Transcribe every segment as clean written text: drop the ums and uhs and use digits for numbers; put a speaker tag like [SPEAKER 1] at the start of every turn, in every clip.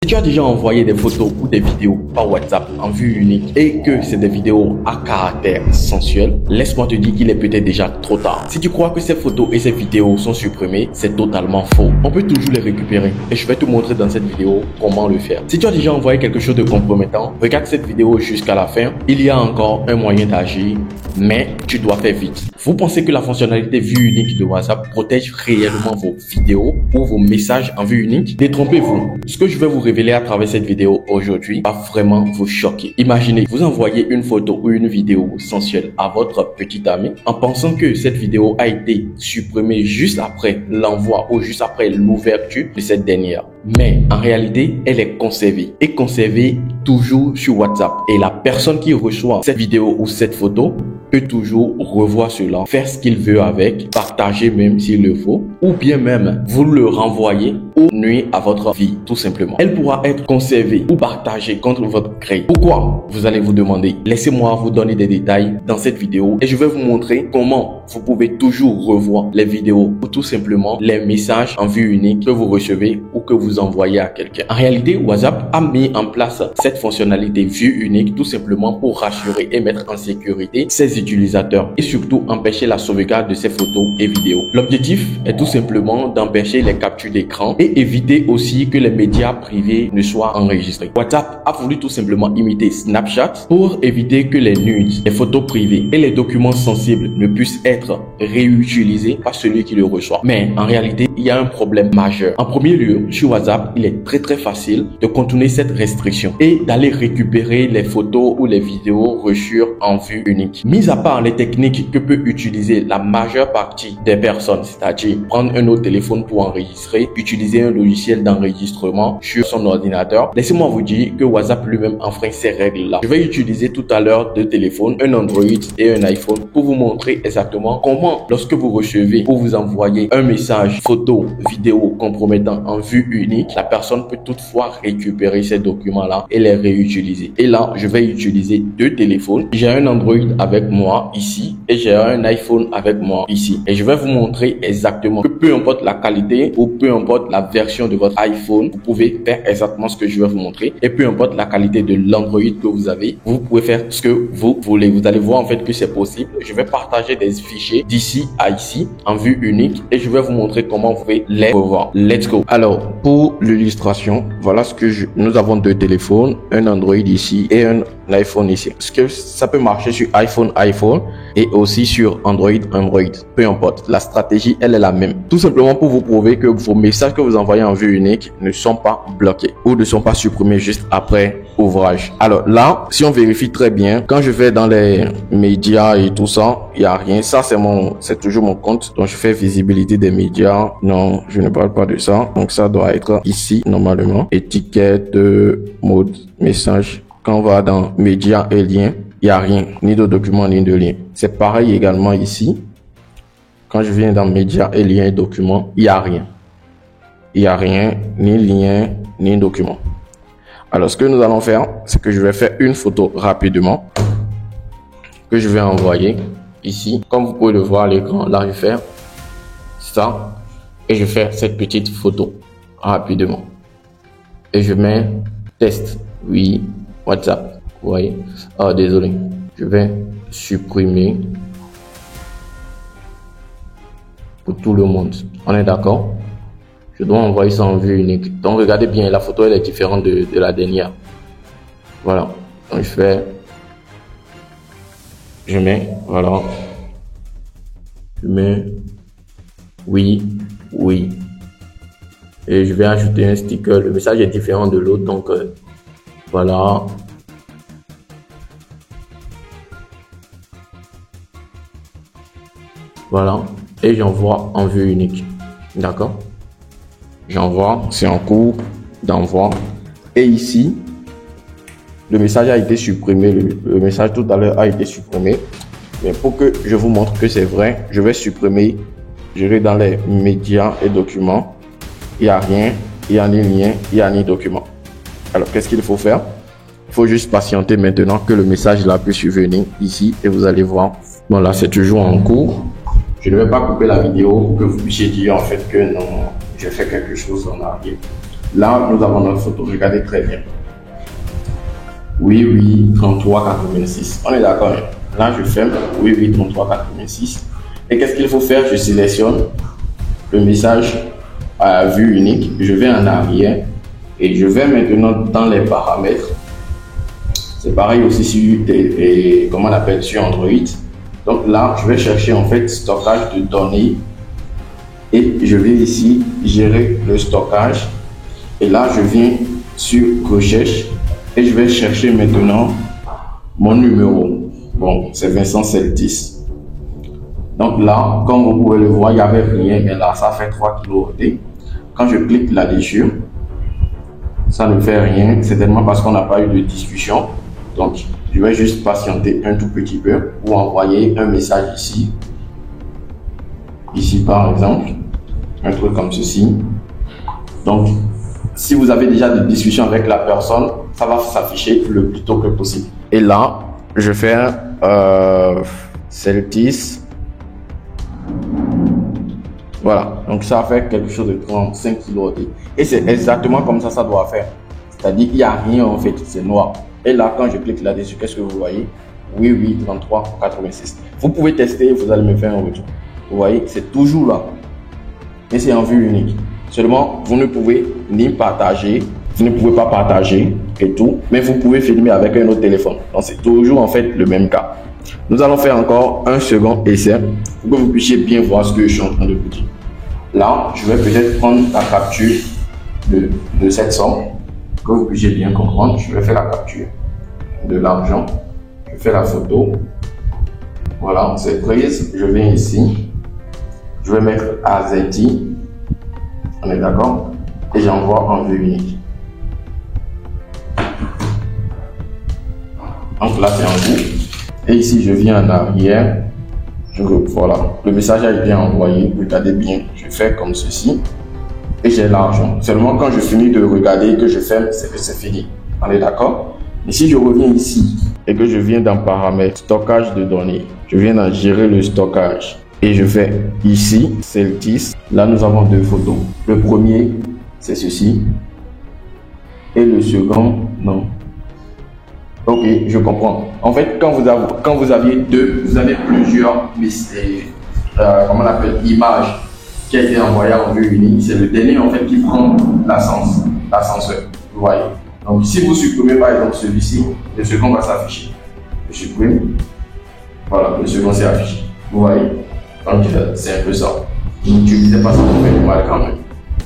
[SPEAKER 1] Si tu as déjà envoyé des photos ou des vidéos par WhatsApp en vue unique et que c'est des vidéos à caractère sensuel, laisse-moi te dire qu'il est peut-être déjà trop tard. Si tu crois que ces photos et ces vidéos sont supprimées, c'est totalement faux. On peut toujours les récupérer et je vais te montrer dans cette vidéo comment le faire. Si tu as déjà envoyé quelque chose de compromettant, regarde cette vidéo jusqu'à la fin. Il y a encore un moyen d'agir, mais tu dois faire vite. Vous pensez que la fonctionnalité vue unique de WhatsApp protège réellement vos vidéos ou vos messages en vue unique? Détrompez-vous. Ce que je vais vous révéler à travers cette vidéo aujourd'hui va vraiment vous choquer. Imaginez, vous envoyez une photo ou une vidéo sensuelle à votre petite amie en pensant que cette vidéo a été supprimée juste après l'envoi ou juste après l'ouverture de cette dernière. Mais en réalité, elle est conservée et conservée toujours sur WhatsApp. Et la personne qui reçoit cette vidéo ou cette photo peut toujours revoir cela, faire ce qu'il veut avec, partager même s'il le faut, ou bien même vous le renvoyer ou nuire à votre vie, tout simplement. Elle pourra être conservée ou partagée contre votre gré. Pourquoi? Vous allez vous demander. Laissez-moi vous donner des détails dans cette vidéo et je vais vous montrer comment vous pouvez toujours revoir les vidéos ou tout simplement les messages en vue unique que vous recevez ou que vous envoyez à quelqu'un. En réalité, WhatsApp a mis en place cette fonctionnalité vue unique tout simplement pour rassurer et mettre en sécurité ses utilisateurs et surtout empêcher la sauvegarde de ces photos et vidéos. L'objectif est tout simplement d'empêcher les captures d'écran et éviter aussi que les médias privés ne soient enregistrés. WhatsApp a voulu tout simplement imiter Snapchat pour éviter que les nudes, les photos privées et les documents sensibles ne puissent être réutilisés par celui qui le reçoit. Mais en réalité, il y a un problème majeur. En premier lieu, sur WhatsApp, il est très facile de contourner cette restriction et d'aller récupérer les photos ou les vidéos reçues en vue unique. Mis à part les techniques que peut utiliser la majeure partie des personnes, c'est-à-dire prendre un autre téléphone pour enregistrer, utiliser un logiciel d'enregistrement sur son ordinateur, laissez-moi vous dire que WhatsApp lui-même enfreint ces règles-là. Je vais utiliser tout à l'heure deux téléphones, un Android et un iPhone, pour vous montrer exactement comment, lorsque vous recevez ou vous envoyez un message, photo, vidéo compromettant en vue unique, la personne peut toutefois récupérer ces documents-là et les réutiliser. Et là, je vais utiliser deux téléphones. J'ai un Android avec moi ici et j'ai un iPhone avec moi ici. Et je vais vous montrer exactement que peu importe la qualité ou peu importe la version de votre iPhone, vous pouvez faire exactement ce que je vais vous montrer. Et peu importe la qualité de l'Android que vous avez, vous pouvez faire ce que vous voulez. Vous allez voir en fait que c'est possible. Je vais partager des fichiers d'ici à ici en vue unique et je vais vous montrer comment vous pouvez les revoir. Let's go. Alors, pour l'illustration, voilà ce que nous avons deux téléphones, un Android ici et un iPhone ici. Est-ce que ça peut marcher sur iPhone et aussi sur Android? Peu importe. La stratégie, elle est la même. Tout simplement pour vous prouver que vos messages que vous envoyez en vue unique ne sont pas bloqués ou ne sont pas supprimés juste après ouvrage. Alors là, si on vérifie très bien, quand je vais dans les médias et tout ça, il n'y a rien. Ça, c'est toujours mon compte. Donc, je fais visibilité des médias. Non, je ne parle pas de ça. Donc, ça doit être ici, normalement. Étiquette, mode, message. Quand on va dans médias et liens, il n'y a rien, ni de documents, ni de liens. C'est pareil également ici. Quand je viens dans médias et liens et documents, il n'y a rien. Il n'y a rien, ni lien, ni document. Alors, ce que nous allons faire, c'est que je vais faire une photo rapidement que je vais envoyer ici. Comme vous pouvez le voir à l'écran, là, je vais faire ça et je fais cette petite photo rapidement. Et je mets test, oui, WhatsApp. Vous voyez? Oh, désolé. Je vais supprimer pour tout le monde. On est d'accord? Je dois envoyer ça en vue unique. Donc, regardez bien, la photo, elle est différente de la dernière. Voilà. Donc, je mets, voilà. Je mets oui. Et je vais ajouter un sticker. Le message est différent de l'autre. Donc, voilà. Voilà. Et j'envoie en vue unique. D'accord? J'envoie, c'est en cours d'envoi. Et ici, le message a été supprimé. Le message tout à l'heure a été supprimé. Mais pour que je vous montre que c'est vrai, je vais supprimer. Je vais dans les médias et documents. Il n'y a rien, il n'y a ni lien, il n'y a ni document. Alors, qu'est-ce qu'il faut faire? Il faut juste patienter maintenant que le message là puisse venir ici et vous allez voir. Bon, là, c'est toujours en cours. Je ne vais pas couper la vidéo pour que vous puissiez dire en fait que non, j'ai fait quelque chose en arrière. Là, nous avons notre photo. Regardez très bien. Oui, oui, 33,86. On est d'accord. Hein? Là, je ferme. Oui, oui, 33,86. Et qu'est-ce qu'il faut faire? Je sélectionne le message à vue unique. Je vais en arrière et je vais maintenant dans les paramètres. C'est pareil aussi sur, comment on appelle, sur Android. Donc là, je vais chercher en fait stockage de données et je vais ici gérer le stockage. Et là, je viens sur recherche et je vais chercher maintenant mon numéro. Bon, c'est Vincent Celtis. Donc là, comme vous pouvez le voir, il n'y avait rien, mais là, ça fait 3 kg. Quand je clique là-dessus, ça ne fait rien, certainement parce qu'on n'a pas eu de discussion. Donc, je vais juste patienter un tout petit peu pour envoyer un message ici. Ici, par exemple, un truc comme ceci. Donc, si vous avez déjà des discussions avec la personne, ça va s'afficher le plus tôt que possible. Et là, je fais Celtis. Voilà, donc ça fait quelque chose de 35 kg. Et c'est exactement comme ça doit faire. C'est-à-dire qu'il n'y a rien en fait, c'est noir. Et là, quand je clique là-dessus, qu'est-ce que vous voyez? Oui, oui, 33,86. Vous pouvez tester, vous allez me faire un retour. Vous voyez, c'est toujours là. Et c'est en vue unique. Seulement, vous ne pouvez ni partager, vous ne pouvez pas partager et tout, mais vous pouvez filmer avec un autre téléphone. Donc, c'est toujours en fait le même cas. Nous allons faire encore un second essai pour que vous puissiez bien voir ce que je suis en train de vous dire. Là, je vais peut-être prendre la capture de cette somme, que vous puissiez bien comprendre. Je vais faire la capture de l'argent. Je fais la photo. Voilà, c'est prise. Je viens ici. Je vais mettre AZI. On est d'accord? Et j'envoie en vue unique. Donc là, c'est en vue. Et ici, je viens en arrière. Voilà, le message a été envoyé. Regardez bien, je fais comme ceci. Et j'ai l'argent. Seulement quand je finis de regarder et que je ferme, c'est que c'est fini. On est d'accord? Mais si je reviens ici et que je viens dans paramètres, stockage de données, je viens dans gérer le stockage. Et je fais ici, Celtis. Là, nous avons deux photos. Le premier, c'est ceci. Et le second, non. Ok, je comprends. En fait, quand vous aviez vous avez plusieurs comment on appelle, images qui a été envoyée en vue unique. C'est le dernier en fait qui prend l'ascenseur. Vous voyez. Donc, si vous supprimez par exemple celui-ci, le second va s'afficher. Je supprime. Voilà, le second s'est affiché. Vous voyez. Donc, c'est un peu ça. N'utilisez pas ça pour faire du mal quand même.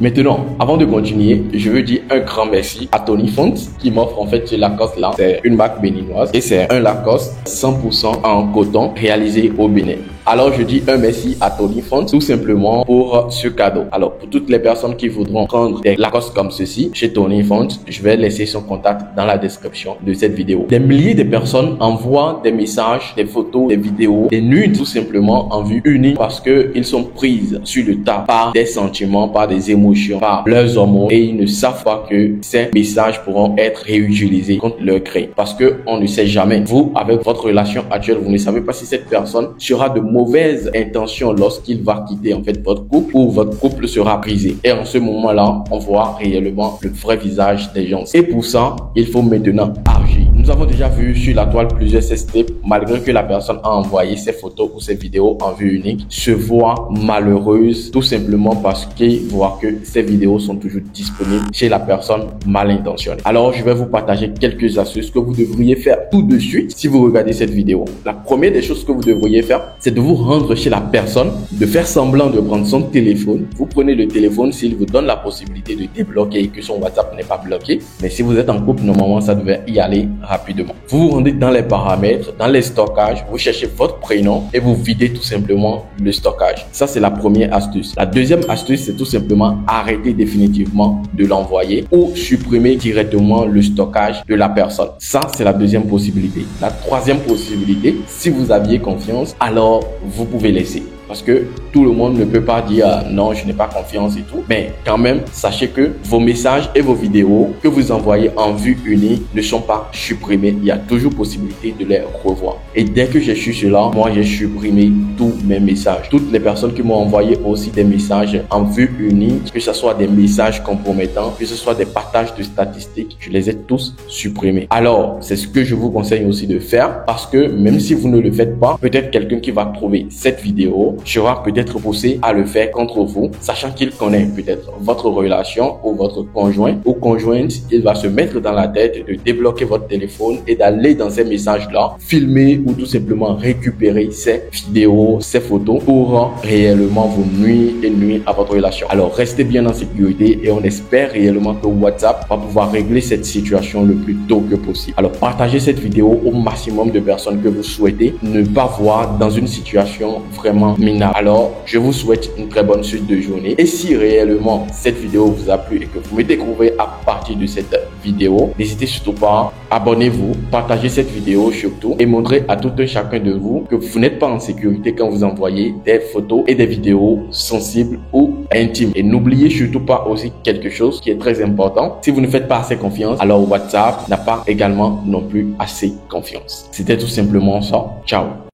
[SPEAKER 1] Maintenant, avant de continuer, je veux dire un grand merci à Tony Font qui m'offre en fait ce Lacoste là. C'est une marque béninoise et c'est un Lacoste 100% en coton réalisé au Bénin. Alors je dis un merci à Tony Font tout simplement pour ce cadeau. Alors pour toutes les personnes qui voudront prendre des Lacoste comme ceci chez Tony Font, je vais laisser son contact dans la description de cette vidéo. Des milliers de personnes envoient des messages, des photos, des vidéos, des nudes tout simplement en vue unique parce que ils sont prises sur le tas par des sentiments, par des émotions, par leurs hormones et ils ne savent pas que ces messages pourront être réutilisés contre leur gré. Parce que on ne sait jamais. Vous, avec votre relation actuelle, vous ne savez pas si cette personne sera de mauvaise intention lorsqu'il va quitter en fait votre couple ou votre couple sera brisé. Et en ce moment-là, on voit réellement le vrai visage des gens. Et pour ça, il faut maintenant agir. Nous avons déjà vu sur la toile plusieurs sextapes, malgré que la personne a envoyé ses photos ou ses vidéos en vue unique, se voit malheureuse tout simplement parce qu'il voit que ces vidéos sont toujours disponibles chez la personne mal intentionnée. Alors, je vais vous partager quelques astuces que vous devriez faire tout de suite si vous regardez cette vidéo. La première des choses que vous devriez faire, c'est de vous rendre chez la personne, de faire semblant de prendre son téléphone. Vous prenez le téléphone s'il vous donne la possibilité de débloquer et que son WhatsApp n'est pas bloqué. Mais si vous êtes en couple, normalement, ça devait y aller rapidement. Vous vous rendez dans les paramètres, dans les stockages, vous cherchez votre prénom et vous videz tout simplement le stockage. Ça, c'est la première astuce. La deuxième astuce, c'est tout simplement arrêter définitivement de l'envoyer ou supprimer directement le stockage de la personne. Ça, c'est la deuxième possibilité. La troisième possibilité, si vous aviez confiance, alors vous pouvez laisser. parce que tout le monde ne peut pas dire non, je n'ai pas confiance et tout. Mais quand même, sachez que vos messages et vos vidéos que vous envoyez en vue unique ne sont pas supprimés. Il y a toujours possibilité de les revoir. Et dès que j'ai su cela, moi j'ai supprimé tous mes messages. Toutes les personnes qui m'ont envoyé aussi des messages en vue unique, que ce soit des messages compromettants, que ce soit des partages de statistiques, je les ai tous supprimés. Alors, c'est ce que je vous conseille aussi de faire, parce que même si vous ne le faites pas, peut-être quelqu'un qui va trouver cette vidéo sera peut-être poussé à le faire contre vous, sachant qu'il connaît peut-être votre relation ou votre conjoint ou conjointe. Il va se mettre dans la tête de débloquer votre téléphone et d'aller dans ces messages-là, filmer ou tout simplement récupérer ces vidéos, ces photos pour réellement vous nuire et nuire à votre relation. Alors, restez bien en sécurité et on espère réellement que WhatsApp va pouvoir régler cette situation le plus tôt que possible. Alors, partagez cette vidéo au maximum de personnes que vous souhaitez ne pas voir dans une situation vraiment minable. Alors, je vous souhaite une très bonne suite de journée. Et si réellement cette vidéo vous a plu et que vous me découvrez à partir de cette vidéo, n'hésitez surtout pas, abonnez-vous, partagez cette vidéo surtout et montrez à tout un chacun de vous que vous n'êtes pas en sécurité quand vous envoyez des photos et des vidéos sensibles ou intimes. Et n'oubliez surtout pas aussi quelque chose qui est très important. Si vous ne faites pas assez confiance, alors WhatsApp n'a pas également non plus assez confiance. C'était tout simplement ça. Ciao.